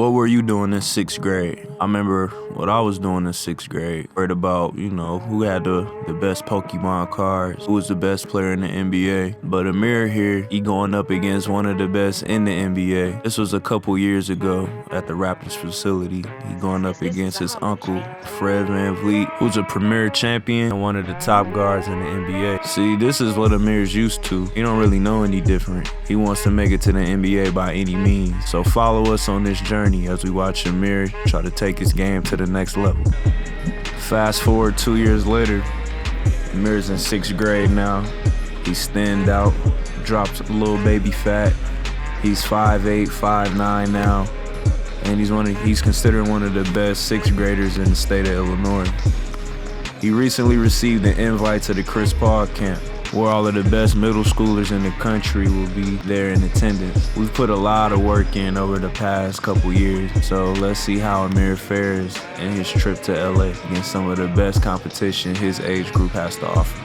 What were you doing in 6th grade? I remember what I was doing in 6th grade. Heard about, who had the best Pokemon cards, who was the best player in the NBA. But Amir here, he going up against one of the best in the NBA. This was a couple years ago at the Raptors facility. He going up against his uncle, Fred VanVleet, who's a premier champion and one of the top guards in the NBA. See, this is what Amir's used to. He don't really know any different. He wants to make it to the NBA by any means. So follow us on this journey as we watch Amir try to take his game to the next level. Fast forward 2 years later, Amir's in 6th grade now. He's thinned out, dropped a little baby fat. He's 5'8", 5'9" now, and he's considered one of the best 6th graders in the state of Illinois. He recently received an invite to the Chris Paul camp, where all of the best middle schoolers in the country will be there in attendance. We've put a lot of work in over the past couple years, so let's see how Amir fares in his trip to LA against some of the best competition his age group has to offer.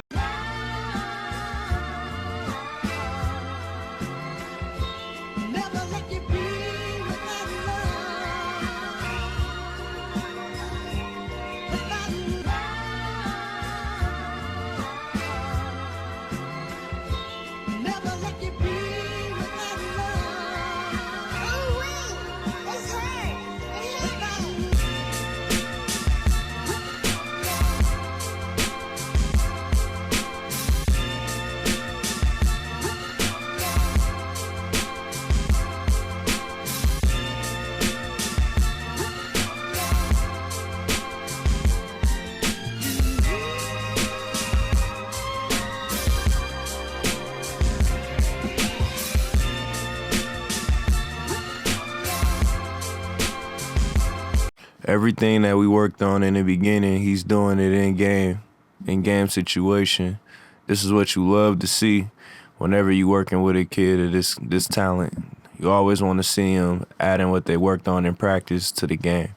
Everything that we worked on in the beginning, he's doing it in game situation. This is what you love to see whenever you're working with a kid of this talent. You always want to see him adding what they worked on in practice to the game.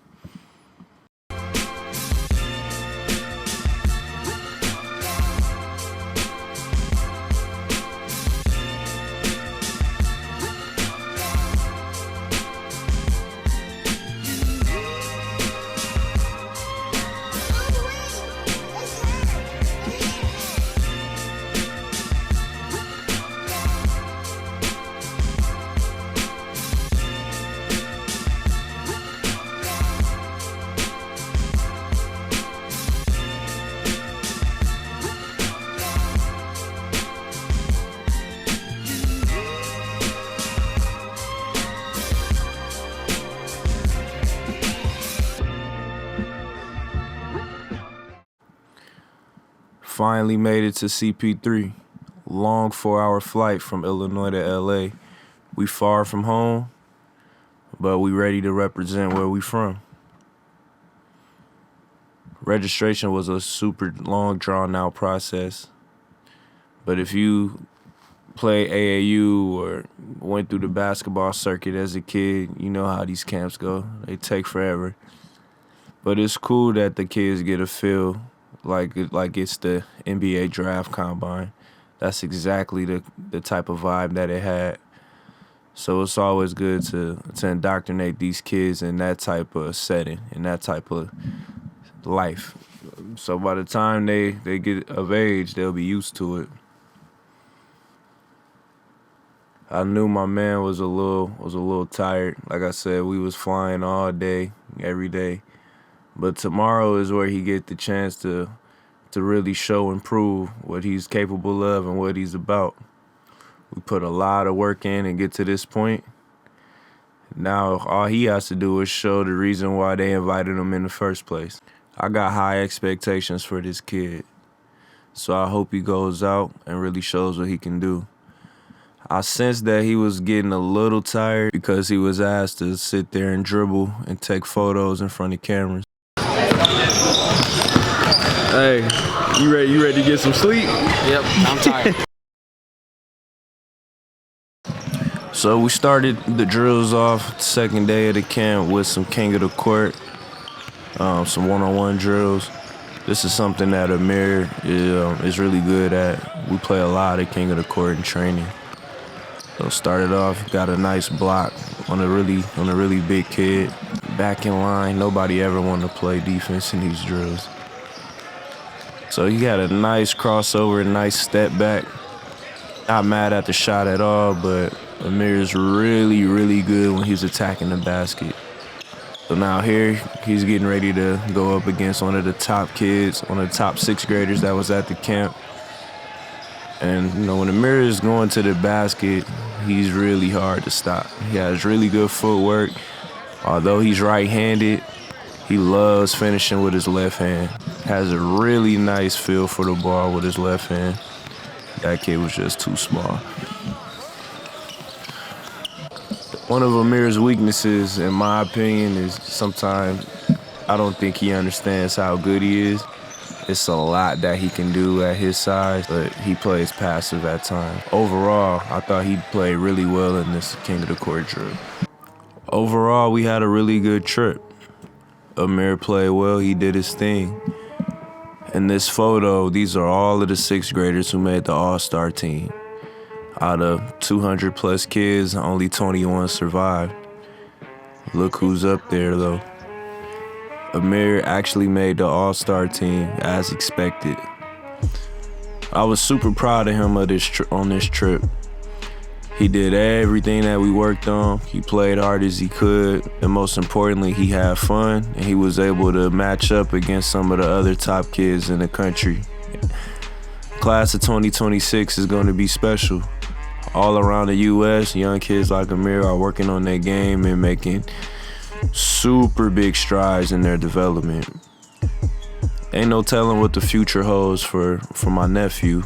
Finally made it to CP3. Long 4-hour flight from Illinois to LA. We far from home, but we ready to represent where we from. Registration was a super long, drawn out process. But if you play AAU or went through the basketball circuit as a kid, you know how these camps go. They take forever. But it's cool that the kids get a feel like it's the NBA draft combine. That's exactly the type of vibe that it had. So it's always good to indoctrinate these kids in that type of setting, in that type of life. So by the time they get of age, they'll be used to it. I knew my man was a little tired. Like I said, we was flying all day, every day. But tomorrow is where he get the chance to really show and prove what he's capable of and what he's about. We put a lot of work in and get to this point. Now all he has to do is show the reason why they invited him in the first place. I got high expectations for this kid. So I hope he goes out and really shows what he can do. I sensed that he was getting a little tired because he was asked to sit there and dribble and take photos in front of cameras. Hey, you ready to get some sleep? Yep, I'm tired. So we started the drills off the second day of the camp with some king of the court, some one-on-one drills. This is something that Amir is really good at. We play a lot of king of the court in training. So started off, got a nice block on a really big kid. Back in line, nobody ever wanted to play defense in these drills. So he got a nice crossover, nice step back. Not mad at the shot at all, but Amir's really good when he's attacking the basket. So now here, he's getting ready to go up against one of the top kids, one of the top 6th graders that was at the camp. And, you know, when Amir is going to the basket, he's really hard to stop. He has really good footwork. Although he's right-handed, he loves finishing with his left hand. Has a really nice feel for the ball with his left hand. That kid was just too small. One of Amir's weaknesses, in my opinion, is sometimes I don't think he understands how good he is. It's a lot that he can do at his size, but he plays passive at times. Overall, I thought he played really well in this King of the Court drill. Overall, we had a really good trip. Amir played well, he did his thing. In this photo, these are all of the 6th graders who made the All-Star team. Out of 200 plus kids, only 21 survived. Look who's up there though. Amir actually made the All-Star team as expected. I was super proud of him on this trip. He did everything that we worked on. He played hard as he could, and most importantly, he had fun, and he was able to match up against some of the other top kids in the country. Class of 2026 is going to be special. All around the U.S., young kids like Amir are working on their game and making super big strides in their development. Ain't no telling what the future holds for my nephew.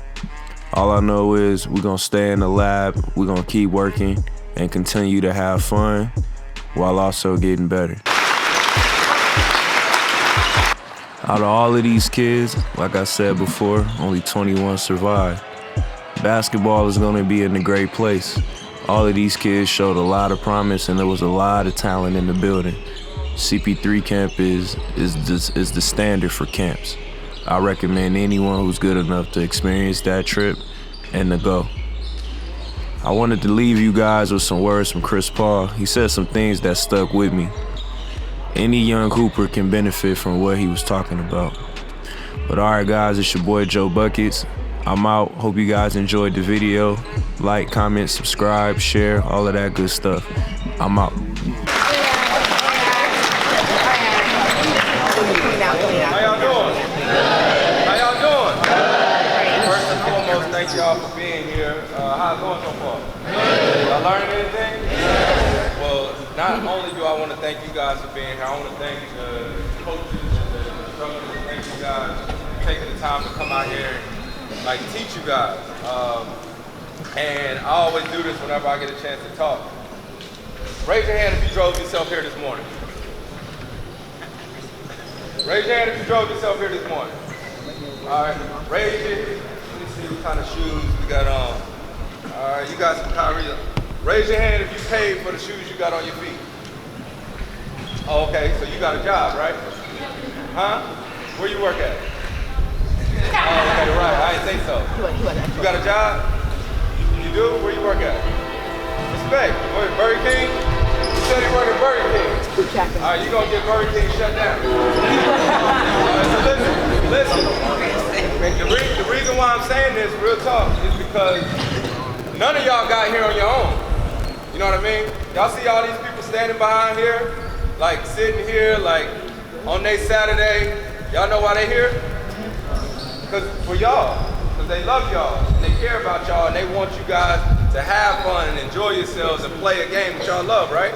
All I know is we're gonna stay in the lab, we're gonna keep working and continue to have fun while also getting better. Out of all of these kids, like I said before, only 21 survived. Basketball is gonna be in a great place. All of these kids showed a lot of promise and there was a lot of talent in the building. CP3 camp is the standard for camps. I recommend anyone who's good enough to experience that trip and to go. I wanted to leave you guys with some words from Chris Paul. He said some things that stuck with me. Any young hooper can benefit from what he was talking about. But all right, guys, it's your boy Joe Buckets. I'm out. Hope you guys enjoyed the video. Like, comment, subscribe, share, all of that good stuff. I'm out. Thank y'all for being here. How's it going so far? Y'all learning anything? Well, not only do I want to thank you guys for being here, I want to thank the coaches and the instructors. Thank you guys for taking the time to come out here and teach you guys. And I always do this whenever I get a chance to talk. Raise your hand if you drove yourself here this morning. Raise your hand if you drove yourself here this morning. All right, raise it. What kind of shoes we got on. All right, you got some Kyrie. Raise your hand if you paid for the shoes you got on your feet. Oh, okay, so you got a job, right? Huh? Where you work at? Oh, okay, right, I didn't think so. You got a job? You do? Where you work at? Respect. Where, Burger King? You said you work at Burger King. All right, you gonna get Burger King shut down. All right, so listen. The reason why I'm saying this, real talk, is because none of y'all got here on your own. You know what I mean? Y'all see all these people standing behind here, sitting here, on their Saturday. Y'all know why they here? Because for y'all, because they love y'all, and they care about y'all, and they want you guys to have fun and enjoy yourselves and play a game that y'all love, right?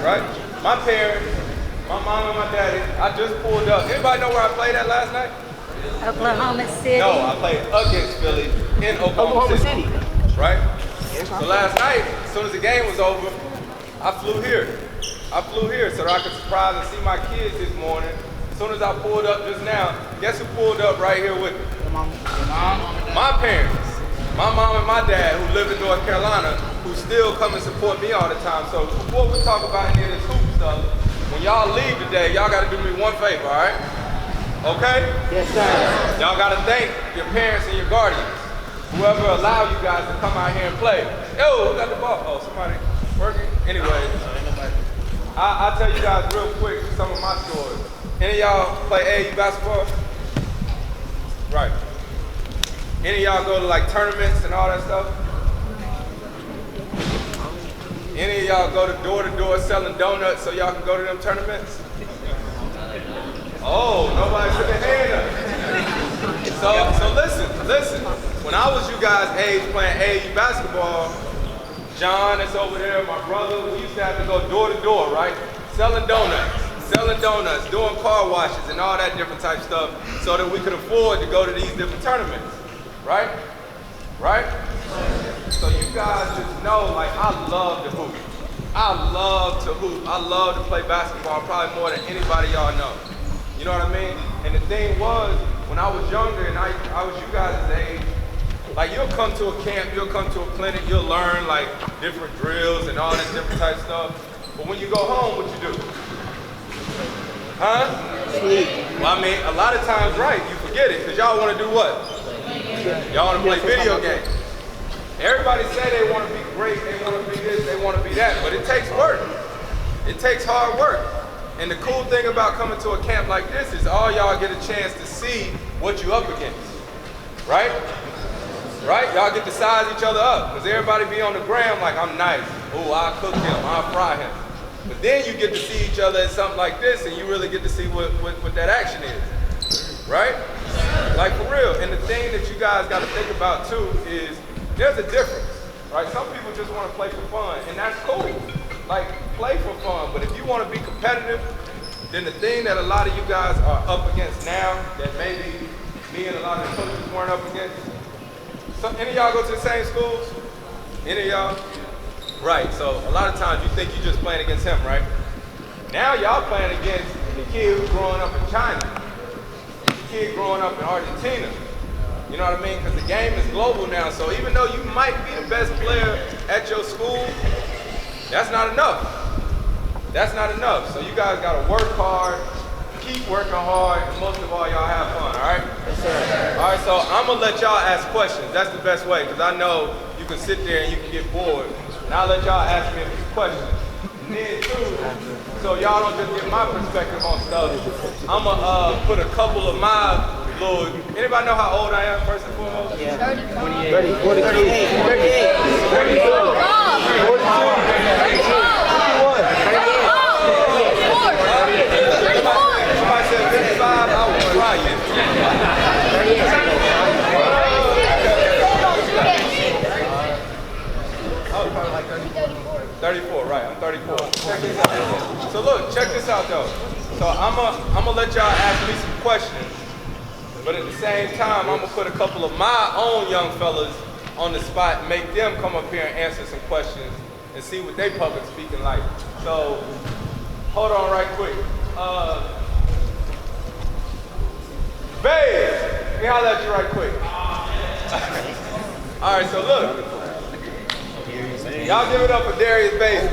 Right? My parents, my mom and my daddy, I just pulled up. Anybody know where I played at last night? Oklahoma City. No, I played against Philly in Oklahoma City. Right? So last night, as soon as the game was over, I flew here. So that I could surprise and see my kids this morning. As soon as I pulled up just now, guess who pulled up right here with me? My parents. My mom and my dad, who live in North Carolina, who still come and support me all the time. So before we talk about any of this hoop stuff, when y'all leave today, y'all gotta do me one favor, all right? Okay? Yes, sir. Y'all gotta thank your parents and your guardians. whoever allowed you guys to come out here and play. Yo, who got the ball? Oh, somebody working? Anyways, I'll tell you guys real quick some of my stories. Any of y'all play AAU basketball? Right. Any of y'all go to like tournaments and all that stuff? Any of y'all go to door selling donuts so y'all can go to them tournaments? Oh, nobody put their hand up. So listen. When I was you guys' age playing AAU basketball, John is over there, my brother, we used to have to go door to door, right? Selling donuts, doing car washes and all that different type stuff so that we could afford to go to these different tournaments, right? Right? So you guys just know, like, I love to hoop. I love to hoop. I love to play basketball probably more than anybody y'all know. You know what I mean? And the thing was, when I was younger and I was you guys' age, like you'll come to a camp, you'll come to a clinic, you'll learn like different drills and all this different type stuff. But when you go home, what you do? Huh? Well, I mean, a lot of times, right, you forget it because y'all want to do what? Y'all want to play video games. Everybody say they want to be great, they want to be this, they want to be that, but it takes work. It takes hard work. And the cool thing about coming to a camp like this is all y'all get a chance to see what you up against, right? Right? Y'all get to size each other up, because everybody be on the gram like, I'm nice. Ooh, I'll cook him, I'll fry him. But then you get to see each other at something like this, and you really get to see what that action is, right? Like for real. And the thing that you guys got to think about too is there's a difference, right? Some people just want to play for fun, and that's cool. Like, play for fun, but if you want to be competitive, then the thing that a lot of you guys are up against now that maybe me and a lot of the coaches weren't up against. Any of y'all go to the same schools? Any of y'all? Right, so a lot of times you think you're just playing against him, right? Now y'all playing against the kid who's growing up in China, the kid growing up in Argentina. You know what I mean? Because the game is global now, so even though you might be the best player at your school, that's not enough. That's not enough. So you guys gotta work hard, keep working hard, and most of all, y'all have fun, all right? Yes, sir. All right, so I'm gonna let y'all ask questions. That's the best way, because I know you can sit there and you can get bored. And I'll let y'all ask me a few questions. And then too, so y'all don't just get my perspective on stuff, I'm gonna put a couple of my little, anybody know how old I am, first and foremost? Yeah. 38. Somebody said 55, I will try you. 34, right, I'm 34. Check this out. So look, check this out though. So I'm gonna let y'all ask me some questions, but at the same time, I'm gonna put a couple of my own young fellas on the spot and make them come up here and answer some questions and see what they public speaking like. So, hold on right quick. Babe, let me holler at you right quick. All right, so look. Y'all give it up for Darius Bailey.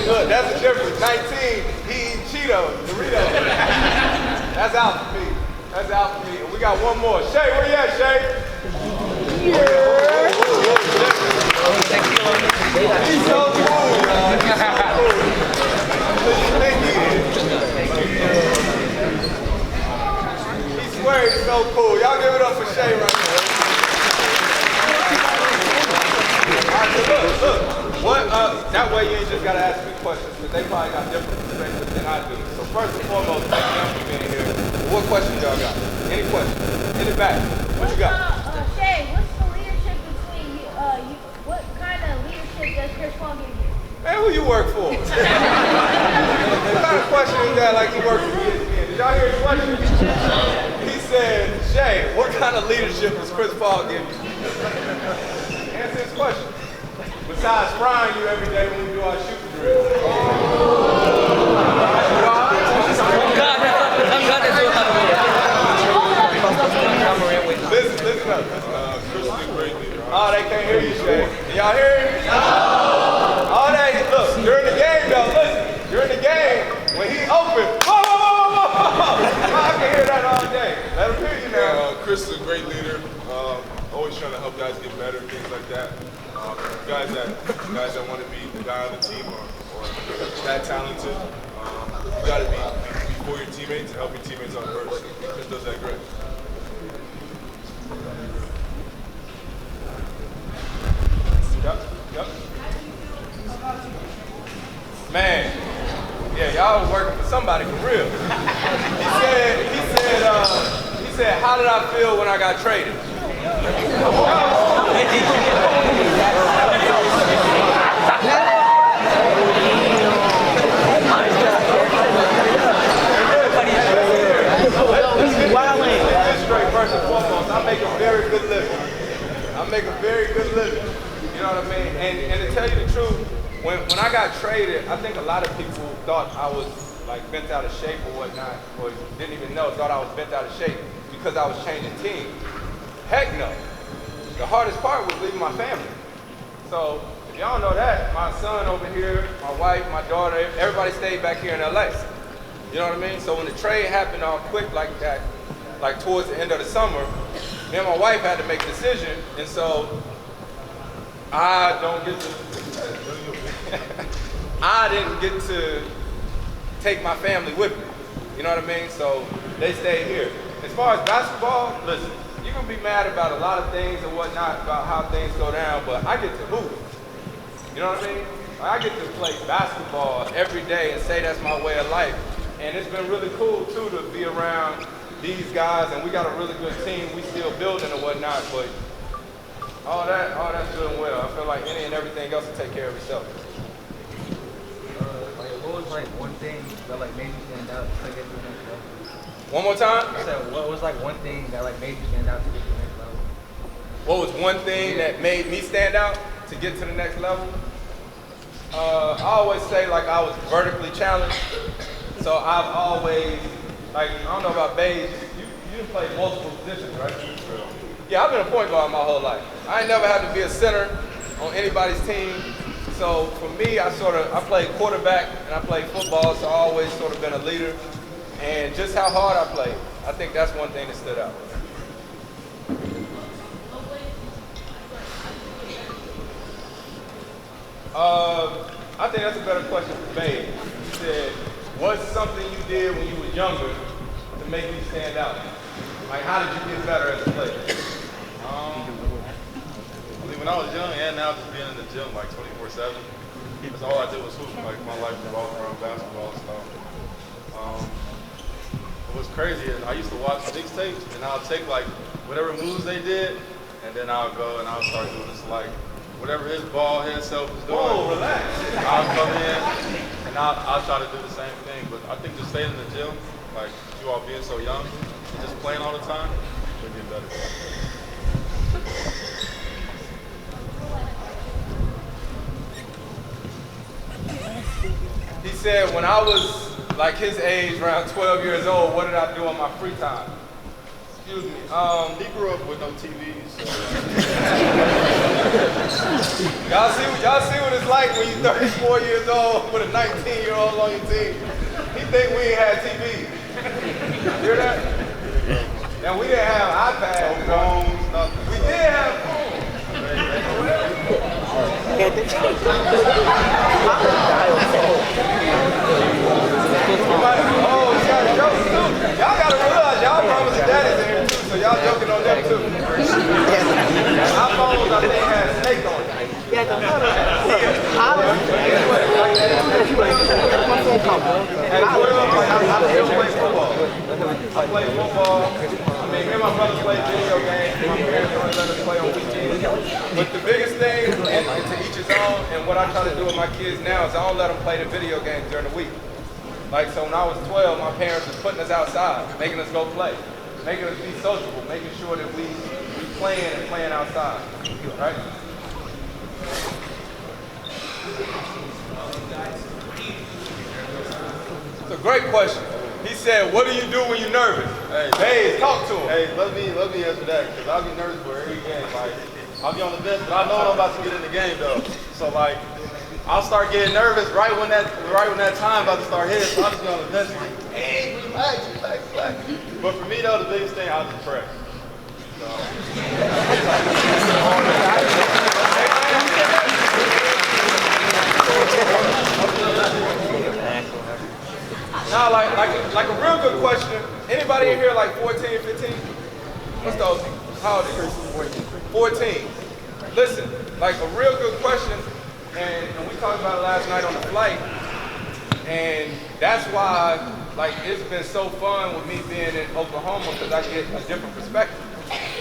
Look, that's the difference. 19, he eating Cheetos, Doritos. That's out for me. That's out for me. And we got one more. Shay, where you at, Shay? He's so cool. He swear he's so cool. Y'all give it up for Shay right now. Look. That way you ain't just gotta ask me questions, because they probably got different perspectives than I do. So first and foremost, thank you for being here. What questions y'all got? Any questions? In the back. What you got? Shay, what's the leadership between you? What kind of leadership does Chris Paul give you? Man, who you work for? What kind of question is that like you work for ESPN? Did y'all hear his question? He said, Shay, what kind of leadership does Chris Paul give you? Answer his question. Besides frying you every day when we do our shooting drill. Listen up. Oh, they can't hear you, Shay. Can y'all hear me? No. Oh, look, during the game though, guys that want to be the guy on the team or that talented, you got to be for your teammates and help your teammates out first. Chris does that great. Yep. Man, yeah, y'all was working for somebody for real. He said, how did I feel when I got traded? First and foremost, I make a very good living. You know what I mean? And to tell you the truth, when I got traded, I think a lot of people thought I was like bent out of shape or whatnot, or didn't even know, thought I was bent out of shape because I was changing teams. Heck no. The hardest part was leaving my family. So if y'all know that, my son over here, my wife, my daughter, everybody stayed back here in LA. You know what I mean? So when the trade happened all quick like that, like towards the end of the summer, me and my wife had to make a decision, and so I didn't get to take my family with me. You know what I mean? So they stayed here. As far as basketball, listen, you can be mad about a lot of things and whatnot, about how things go down, but I get to hoop. You know what I mean? I get to play basketball every day and say that's my way of life. And it's been really cool too to be around these guys, and we got a really good team. We still building and whatnot, but all that's good and well. I feel like any and everything else will take care of itself. What was like one thing that like made you stand out to get to the next level? One more time? I said, what was like one thing that like made you stand out to get to the next level? What was one thing that made me stand out to get to the next level? I always say like I was vertically challenged. So I've always, like, I don't know about Beige, you play multiple positions, right? Yeah, I've been a point guard my whole life. I ain't never had to be a center on anybody's team. So for me, I played quarterback and I played football, so I always sort of been a leader. And just how hard I played, I think that's one thing that stood out. I think that's a better question for Beige. He said, what's something you did when you were younger to make you stand out? Like, how did you get better as a player? I mean, when I was young and now just being in the gym like 24/7, that's all I did was hoop. Like my life revolved around basketball and stuff. What's crazy is I used to watch mixtapes and I'll take like whatever moves they did, and then I'll go and I'll start doing this like whatever his bald head self is doing. Whoa, relax. I'll come in and I'll try to do the same thing. But I think just staying in the gym, like you all being so young, and just playing all the time, will get better. He said, when I was like his age, around 12 years old, what did I do on my free time? Excuse me. He grew up with no TVs. So. Y'all see what it's like when you're 34 years old with a 19-year-old on your team. He think we ain't had TV. Hear that? And we didn't have iPads. No phones, nothing. We did have phones. Oh, you got jokes too. Y'all gotta realize y'all mamas and daddies in here too, so y'all joking on them too. Our phones, I think, had snake on it. I still play football. I play football. I mean, me and my brother play video games. My parents don't let us play on weekends. But the biggest thing, and to each his own, and what I try to do with my kids now is I don't let them play the video games during the week. Like, so when I was 12, my parents was putting us outside, making us go play, making us be sociable, making sure that we playing outside, right? It's a great question. He said, what do you do when you're nervous? Hey, talk to him. Hey, let me answer that, because I'll be nervous for every game. Like, I'll be on the bench, but I know I'm about to get in the game though. So like, I'll start getting nervous right when that time about to start hitting. So I'll just be on the bench like, hey, relax. But for me though, the biggest thing, I was depressed. So. Nah, like a real good question. Anybody in here like 14, 15? What's those? How old are you? 14. Listen, like a real good question, and we talked about it last night on the flight, and that's why like it's been so fun with me being in Oklahoma because I get a different perspective.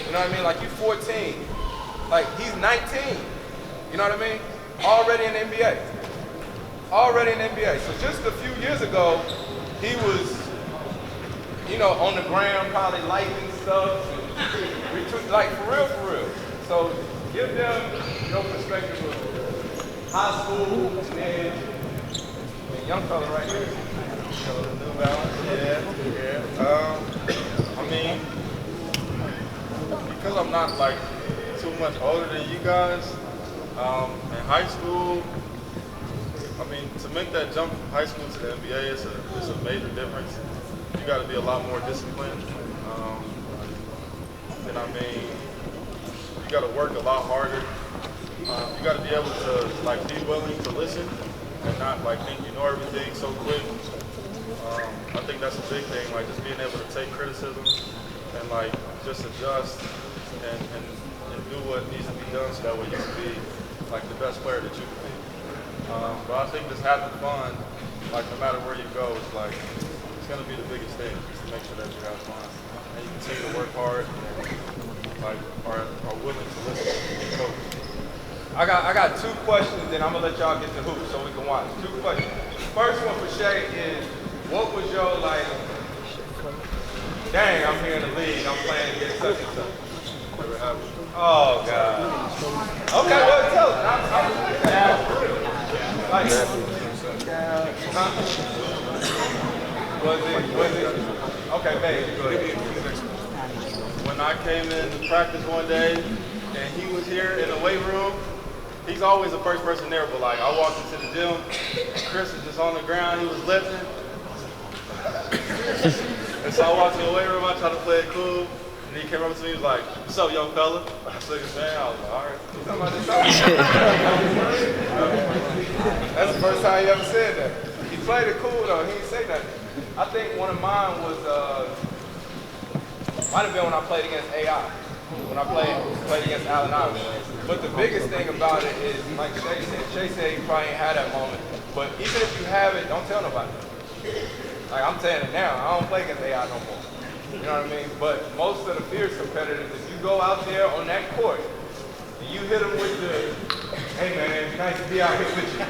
You know what I mean? Like you 14, like he's 19. You know what I mean? Already in the NBA. Already in the NBA. So just a few years ago, he was, you know, on the ground probably liking stuff. Like for real. So give them your perspective of high school and then the young fella right here. So the New Balance, yeah. I mean, because I'm not like too much older than you guys, in high school, I mean, to make that jump from high school to the NBA, it's a major difference. You got to be a lot more disciplined. And I mean, you got to work a lot harder. You got to be able to like be willing to listen and not like think you know everything so quick. I think that's a big thing, like just being able to take criticism and like just adjust and do what needs to be done so that way you can be like the best player that you can be. But I think just having fun, like no matter where you go, it's like it's gonna be the biggest thing, just to make sure that you have fun and you continue to work hard and like are willing to listen to the coach. I got two questions, then I'm gonna let y'all get to hoops so we can watch. Two questions. First one for Shay is, what was your like, dang, I'm here in the league, I'm playing against such and such. Never happened. Oh, God. Okay, well, tell us. Like, was it? Okay, babe, go ahead. When I came in to practice one day and he was here in the weight room, he's always the first person there, but like I walked into the gym and Chris was just on the ground, he was lifting. And so I walked to the weight room, I tried to play it cool, and he came up to me, he was like, "What's up, young fella?" I was like, "Man," I was like, "All right." That's the first time he ever said that. He played it cool though, he didn't say nothing. I think one of mine was, might have been when I played against AI. When I played against Allen Iverson. But the biggest thing about it is, like Shay said he probably ain't had that moment. But even if you have it, don't tell nobody. Like I'm saying it now, I don't play against AI no more. You know what I mean? But most of the fierce competitors, if you go out there on that court and you hit them with the, "Hey man, nice to be out here with you."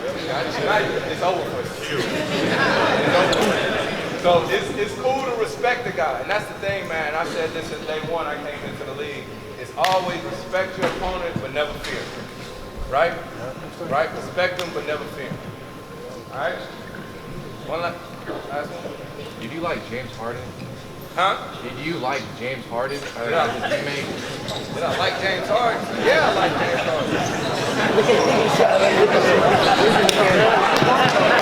It's over for you. It's over. So it's cool to respect the guy, and that's the thing, man. I said this since day one I came into the league. It's always respect your opponent, but never fear. Right? Right? Respect them, but never fear. All right? One last one. Did you like James Harden? Huh? Did you like James Harden? Did I like James Harden? Yeah, I like James Harden.